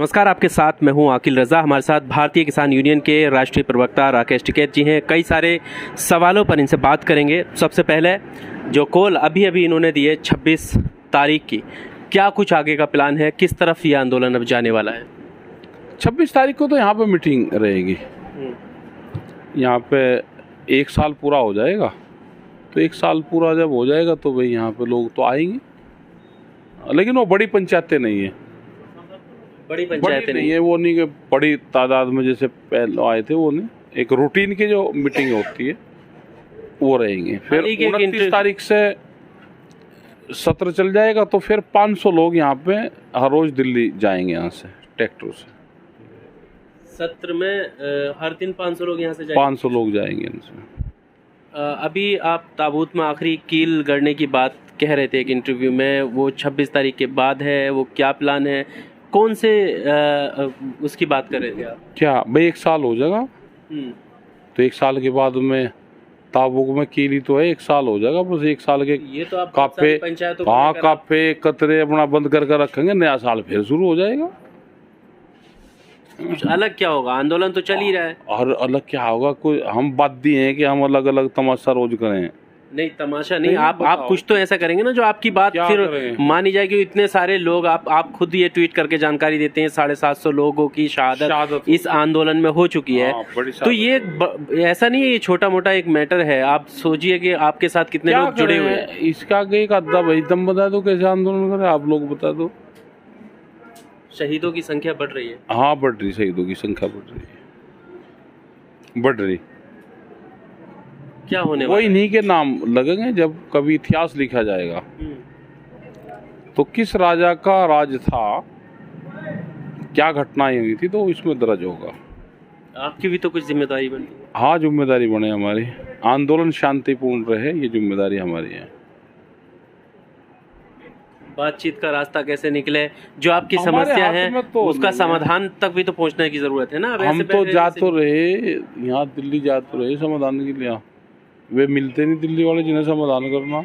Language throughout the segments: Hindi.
नमस्कार, आपके साथ मैं हूं आकिल रज़ा। हमारे साथ भारतीय किसान यूनियन के राष्ट्रीय प्रवक्ता राकेश टिकैत जी हैं। कई सारे सवालों पर इनसे बात करेंगे। सबसे पहले जो कॉल अभी इन्होंने दी है 26 तारीख की, क्या कुछ आगे का प्लान है? किस तरफ ये आंदोलन अब जाने वाला है? 26 तारीख को तो यहाँ पे मीटिंग रहेगी। यहाँ पे 1 साल पूरा हो जाएगा, तो 1 साल पूरा जब हो जाएगा तो भाई यहाँ पे लोग तो आएंगे, लेकिन वो बड़ी पंचायतें नहीं है। बड़ी पंचायतें नहीं है, वो नहीं कि बड़ी तादाद में जैसे पहले आए थे, वो नहीं। एक रूटीन की जो मीटिंग होती है वो रहेंगे। फिर 29 तारीख से सत्र चल जाएगा, तो फिर 500 लोग यहाँ पे हर रोज दिल्ली जाएंगे यहाँ से ट्रैक्टर से। सत्र में हर दिन 500 लोग यहाँ से जाएंगे? 500 लोग जाएंगे इनसे। अभी आप ताबूत में आखिरी कील गड़ने की बात कह रहे थे एक इंटरव्यू में, वो 26 तारीख के बाद है, वो क्या प्लान है? कौन से उसकी बात कर रहे थे आप? क्या भाई 1 साल हो जाएगा, तो 1 साल के बाद में ताबूक में कीली तो है, 1 साल हो जाएगा। बस 1 साल के ये तो आप काफे, हाँ काफे कतरे अपना बंद कर रखेंगे, नया साल फिर शुरू हो जाएगा। कुछ अलग क्या होगा? आंदोलन तो चल ही रहा है। और अलग क्या होगा? कोई हम बाध्य हैं कि हम अलग अलग तमाशा रोज करें? नहीं, तमाशा नहीं। आप कुछ तो ऐसा करेंगे ना जो आपकी बात फिर मानी जाएगी। इतने सारे लोग, आप खुद ये ट्वीट करके जानकारी देते हैं 750 लोगों की शहादत इस आंदोलन में हो चुकी है। तो ये ऐसा नहीं है ये छोटा मोटा एक मैटर है। आप सोचिए कि आपके साथ कितने लोग जुड़े हुए हैं। इसका एक आधा भाई तुम बता दो कैसे आंदोलन करे, आप लोग बता दो। शहीदों की संख्या बढ़ रही है। हाँ बढ़ रही, शहीदों की संख्या बढ़ रही। क्या होने वही नहीं के नाम लगेंगे जब कभी इतिहास लिखा जाएगा, तो किस राजा का राज था, क्या घटनाएं हुई थी, तो इसमें दर्ज होगा। आपकी भी तो कुछ जिम्मेदारी बनती है। हाँ जिम्मेदारी बने हमारी, आंदोलन शांतिपूर्ण रहे, ये जिम्मेदारी हमारी है। बातचीत का रास्ता कैसे निकले, जो आपकी समस्या है तो उसका समाधान तक भी तो पहुंचने की जरूरत है ना। हम तो जा तो रहे यहाँ, दिल्ली जा तो रहे समाधान के लिए, वे मिलते नहीं दिल्ली वाले जिन्हें समाधान करना।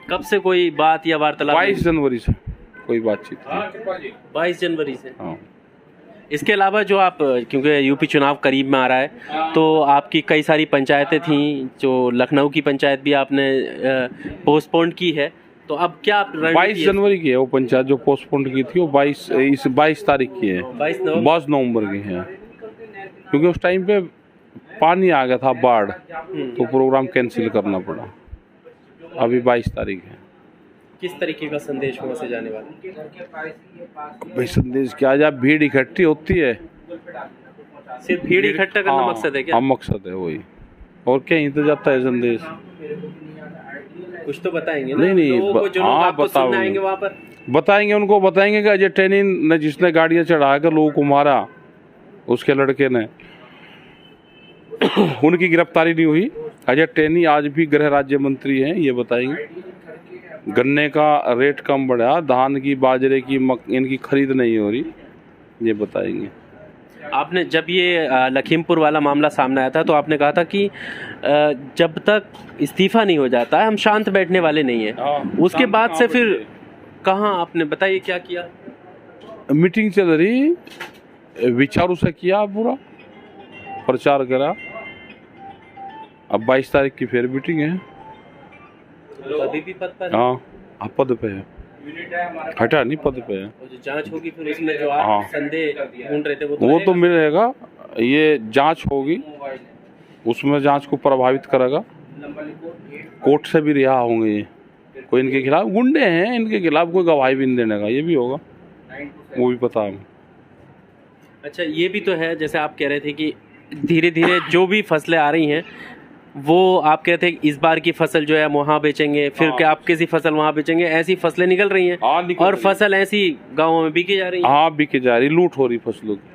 कब से कोई बात या वार्तालाप? 22 जनवरी से कोई बातचीत। 22 जनवरी से। हाँ। इसके अलावा जो आप, क्योंकि यूपी चुनाव करीब में आ रहा है, तो आपकी कई सारी पंचायतें थी, जो लखनऊ की पंचायत भी आपने पोस्टपोन की है, तो अब क्या 22 जनवरी की है वो पंचायत जो पोस्टपोन की थी, वो 22 तारीख की है, 22 नवंबर की है। क्योंकि उस टाइम पे पानी आ गया था, बाढ़, तो प्रोग्राम कैंसिल करना पड़ा। अभी 22 तारीख है। किस तरीके का संदेश वहाँ से जाने वाला? भाई संदेश क्या, जब भीड़ इकट्ठी होती है, सिर्फ भीड़ इकट्ठा करना मकसद है क्या? हाँ मकसद है वही, और कहीं तो जाता है संदेश। कुछ तो बताएंगे ना? नहीं आएंगे वहाँ पर बताएंगे, उनको बताएंगे कि अजय टैनी ने, जिसने गाड़ियाँ चढ़ाकर लोगों को मारा, उसके लड़के ने, उनकी गिरफ्तारी नहीं हुई। अजय टैनी आज भी गृह राज्य मंत्री हैं, ये बताएंगे। गन्ने का रेट कम बढ़ा, धान की, बाजरे की, इनकी खरीद नहीं हो रही, ये बताएंगे। आपने जब ये लखीमपुर वाला मामला सामने आया था, तो आपने कहा था कि जब तक इस्तीफा नहीं हो जाता है हम शांत बैठने वाले नहीं है। उसके बाद से फिर कहाँ, आपने बताइए क्या किया? मीटिंग चल रही, विचारों से किया, पूरा प्रचार करा। अब 22 तारीख की फिर मीटिंग है। तो अभी भी पद पर? हाँ पद पे है, हटा नहीं, पद पे है। जो जांच होगी फिर उसमें जो आप संदेह ढूंढ रहे थे वो तो मिलेगा। ये जांच होगी, उसमें जांच को प्रभावित करेगा, कोर्ट से भी रिहा होंगे ये। कोई इनके खिलाफ गुंडे हैं, इनके खिलाफ कोई गवाही भी नहीं देने का, ये भी होगा, वो भी पता है। अच्छा, ये भी तो है, जैसे आप कह रहे थे कि धीरे धीरे जो भी फसलें आ रही हैं, वो आप कहते हैं इस बार की फसल जो है वहाँ बेचेंगे, फिर क्या आप किसी फसल वहाँ बेचेंगे, ऐसी फसलें निकल रही हैं। और फसल ऐसी गाँवों में बिकी जा रही है। हाँ बिकी जा रही, लूट हो रही फसलों की।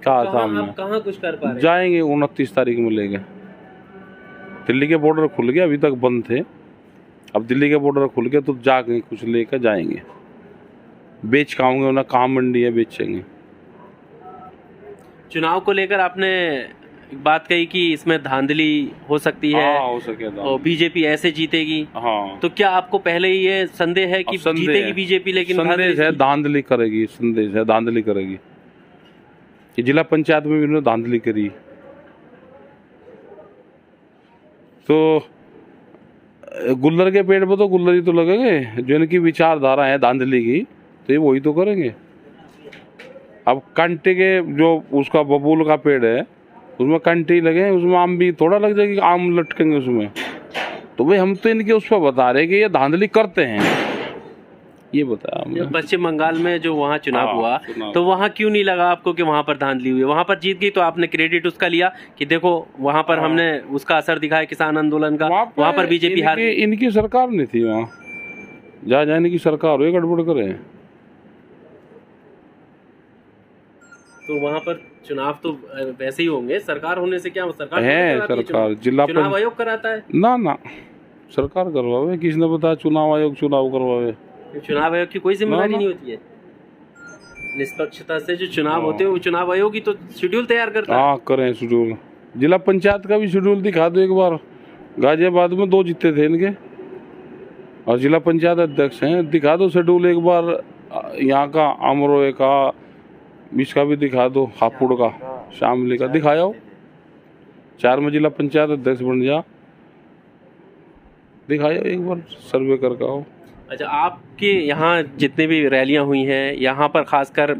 कहाँ कुछ कर पा रहे? जाएंगे 29 तारीख में लेंगे। दिल्ली के बॉर्डर खुल गए, अभी तक बंद थे, अब दिल्ली के बॉर्डर खुल गए तो जाके कुछ लेकर जाएंगे, बेच के आऊंगे। उन्हें कहाँ मंडी है, बेचेंगे। चुनाव को लेकर आपने बात कही कि इसमें धांधली हो सकती है, हो सके और बीजेपी ऐसे जीतेगी। हाँ, तो क्या आपको पहले ही ये संदेह है कि जीतेगी बीजेपी, लेकिन संदेश है धांधली करेगी, संदेश है धांधली करेगी कि जिला पंचायत में भी उन्होंने धांधली करी। तो गुल्लर के पेड़ पे तो गुल्लर ही तो लगेंगे, जो इनकी विचारधारा है धांधली की, तो ये वही तो करेंगे। अब कंटे के जो उसका बबूल का पेड़ है उसमें कंटे लगे, उसमें आम भी थोड़ा लग जाएगी, आम लटकेंगे उसमें। तो भाई हम तो इनके उस पर बता रहे कि ये धांधली करते हैं, ये बताया हमने। पश्चिम बंगाल में जो वहाँ चुनाव हुआ, तो वहाँ क्यों नहीं लगा आपको कि वहाँ पर धांधली हुई? वहाँ पर जीत गई तो आपने क्रेडिट उसका लिया कि देखो वहाँ पर हमने उसका असर दिखाया किसान आंदोलन का, वहाँ पर बीजेपी हार। इनकी सरकार नहीं थी वहाँ, जहाँ जाने की सरकार हुई गड़बड़ करे। तो वहाँ पर चुनाव तो वैसे ही होंगे, सरकार होने से क्या सरकार है, सरकार जिला चुनाव आयोग कराता है ना सरकार करवावे, किसने बताया चुनाव आयोग चुनाव करवावे? चुनाव आयोग की कोई जिम्मेदारी नहीं होती है निष्पक्षता से। जो चुनाव होते हैं वो चुनाव आयोग ही तो शेड्यूल तैयार करता है। हाँ, करें शेड्यूल। जिला पंचायत का भी शेड्यूल दिखा दो एक बार। गाजियाबाद में 2 जीते थे इनके, और जिला पंचायत अध्यक्ष हैं, दिखा दो शेड्यूल एक बार। यहाँ का अमरोए का, इसका भी दिखा दो, हापुड़ का, शामली का दिखाओ। 4 में जिला पंचायत अध्यक्ष बन जा, दिखाओ एक बार, सर्वे करके आओ। अच्छा, आपके यहाँ जितने भी रैलियां हुई हैं, यहाँ पर खासकर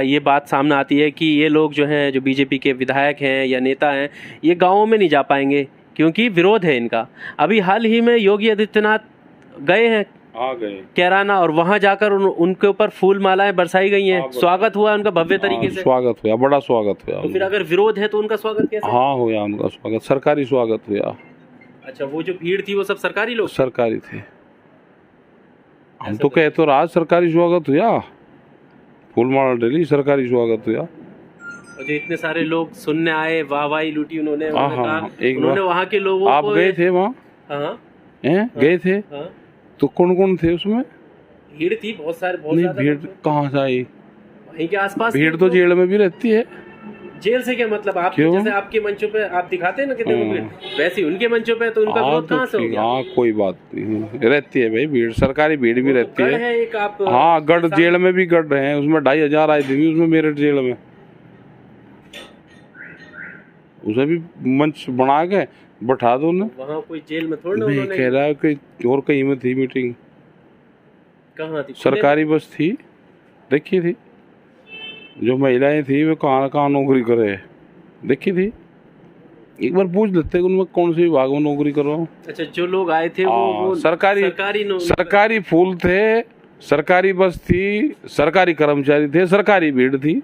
ये बात सामने आती है कि ये लोग जो हैं, जो बीजेपी के विधायक हैं या नेता हैं, ये गाँवों में नहीं जा पाएंगे क्योंकि विरोध है इनका। अभी हाल ही में योगी आदित्यनाथ गए हैं, आ गए कैराना, और वहां जाकर उनके ऊपर फूल मालाएं बरसाई गई हैं, स्वागत हुआ उनका भव्य तरीके से। स्वागत हुआ, बड़ा स्वागत हुआ। तो फिर अगर विरोध है तो उनका स्वागत कैसे? हाँ, हुआ उनका स्वागत, सरकारी स्वागत हुआ। अच्छा, वो जो भीड़ थी वो सब सरकारी लोग? सरकारी थे। हम तो कहते तो राज सरकारी स्वागत हुआ, फूल माला डेली सरकारी स्वागत हुआ। और जो इतने सारे लोग सुनने आए, वाहवाही लूटी उन्होंने, उन्होंने वहाँ के लोगों आप गए थे वहाँ? हाँ, गए थे। तो कौन कौन थे उसमें? भीड़ थी बहुत सारे, बहुत ज्यादा। भीड़ कहाँ से आई? वहीं के आसपास। भीड़ तो जेल में भी रहती है। जेल से क्या मतलब? आप जैसे आपके मंचों पे आप दिखाते हैं ना कितने भीड़, वैसे उनके मंचों पे तो उनका विरोध कहाँ से हो गया? हाँ, कोई बात नहीं, रहती है भाई भीड़, सरकारी भीड़ भी रहती है। एक आप, हाँ, गढ़ जेल में भी गढ़ है, उसमें 2500 आए थे उसमें, मेरठ जेल में। उसे भी मंच बना के बैठा दो ना। वहाँ कोई जेल में थोड़ा उन्होंने कह रहा है कि और कहीं में थी मीटिंग। कहाँ थी? सरकारी बस थी, देखी थी। जो महिलाएं थी वे कहाँ नौकरी करे, देखी थी। एक बार पूछ लेते उनमें कौन से विभाग में नौकरी करो। अच्छा, जो लोग आए थे वो सरकारी फूल थे, सरकारी बस थी, सरकारी कर्मचारी थे, सरकारी भीड़ थी।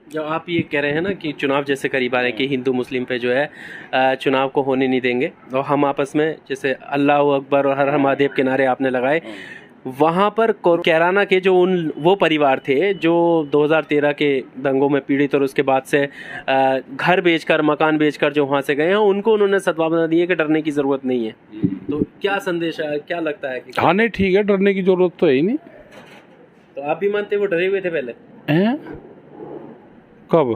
जब आप ये कह रहे हैं ना कि चुनाव जैसे करीब आ रहे हैं कि हिंदू मुस्लिम पे जो है चुनाव को होने नहीं देंगे, और हम आपस में जैसे अल्लाह अकबर और हर हर महादेव के नारे आपने लगाए, वहाँ पर कैराना के जो वो परिवार थे जो 2013 के दंगों में पीड़ित और उसके बाद से घर बेचकर, मकान बेचकर जो वहाँ से गए हैं, उनको उन्होंने सद्भावना दी है कि डरने की ज़रूरत नहीं है। तो क्या संदेश है, क्या लगता है कि? हाँ, नहीं ठीक है, डरने की ज़रूरत तो है ही नहीं। तो आप भी मानते वो डरे हुए थे पहले? कब?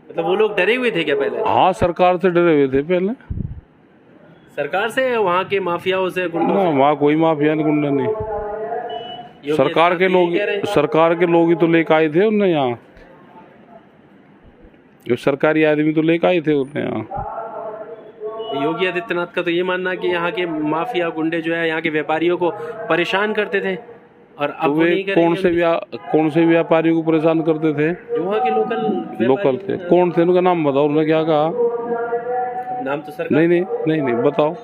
मतलब वो लोग डरे हुए थे क्या पहले? हाँ, सरकार से डरे हुए थे पहले। सरकार से? वहाँ के माफियाओं से, गुंडों से? वहाँ कोई माफिया नहीं, गुंडा नहीं, सरकार के लोग ही तो लेकर आए थे उन्हें यहाँ। जो सरकारी आदमी तो लेकर आए थे उन्हें यहाँ। योगी आदित्यनाथ का तो ये मानना है कि यहाँ के माफिया गुंडे जो है यहाँ के व्यापारियों को परेशान करते थे, और अब तो वे कौन से व्यापारियों को परेशान करते थे? जो वहाँ के लोकल थे। कौन थे, उनका नाम बताओ। उन्होंने क्या कहा? नाम तो सरकार नहीं बताओ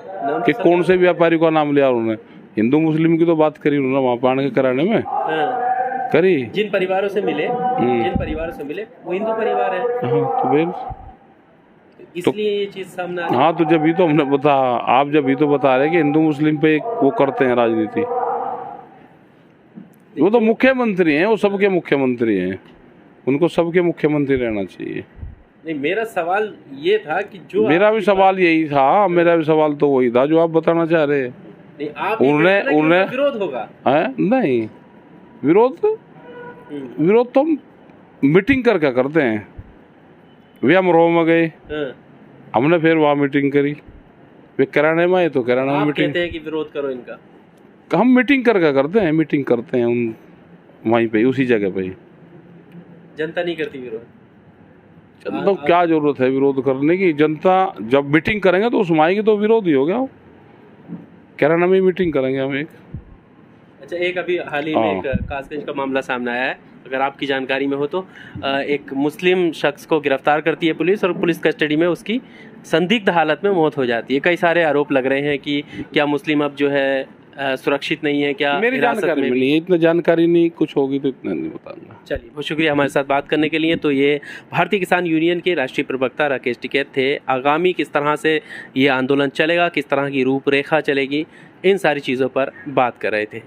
कि कौन से व्यापारी का नाम लिया उन्होंने। हिंदू मुस्लिम की तो बात करी उन्होंने वहाँ पान के कराने में। करी। जिन परिवारों से मिले वो हिंदू परिवार है। हाँ, तो फिर इसलिए ये चीज सामने। हाँ, तो जब ही तो हमने आप जब ही तो बता रहे कि हिंदू मुस्लिम पे वो करते हैं राजनीति। वो तो मुख्यमंत्री हैं, वो सबके मुख्यमंत्री हैं, उनको सबके मुख्यमंत्री रहना चाहिए। नहीं, मेरा सवाल ये था कि जो मेरा भी सवाल यही था, मेरा भी सवाल तो वही था जो आप बताना चाह रहे हैं। उन्हें विरोध होगा? नहीं, विरोध तो मीटिंग कर क्या करते हैं, वे हम रो में गए, हमने फिर वहाँ मीटिंग करी, वे किराने में आए तो किराना में मीटिंग। कहते हैं कि विरोध करो इनका, हम मीटिंग कर क्या करते हैं, मीटिंग करते हैं उन वहीं पे उसी जगह पे। जनता नहीं करती विरोध, जनता को क्या जरूरत है विरोध करने की, जनता जब मीटिंग करेंगे तो उसमें आएगी तो विरोध ही हो गया। किराना में मीटिंग करेंगे हम एक। अच्छा, एक अभी हाल ही में एक कासगंज का मामला सामने आया है, अगर आपकी जानकारी में हो तो। एक मुस्लिम शख्स को गिरफ्तार करती है पुलिस और पुलिस कस्टडी में उसकी संदिग्ध हालत में मौत हो जाती है। कई सारे आरोप लग रहे हैं कि क्या मुस्लिम अब जो है सुरक्षित नहीं है, क्या मेरी जानकारी में नहीं, इतना जानकारी नहीं, कुछ होगी तो इतना नहीं बताऊंगा। चलिए, बहुत शुक्रिया हमारे साथ बात करने के लिए। तो ये भारतीय किसान यूनियन के राष्ट्रीय प्रवक्ता राकेश टिकैत थे। आगामी किस तरह से ये आंदोलन चलेगा, किस तरह की रूपरेखा चलेगी, इन सारी चीज़ों पर बात कर रहे थे।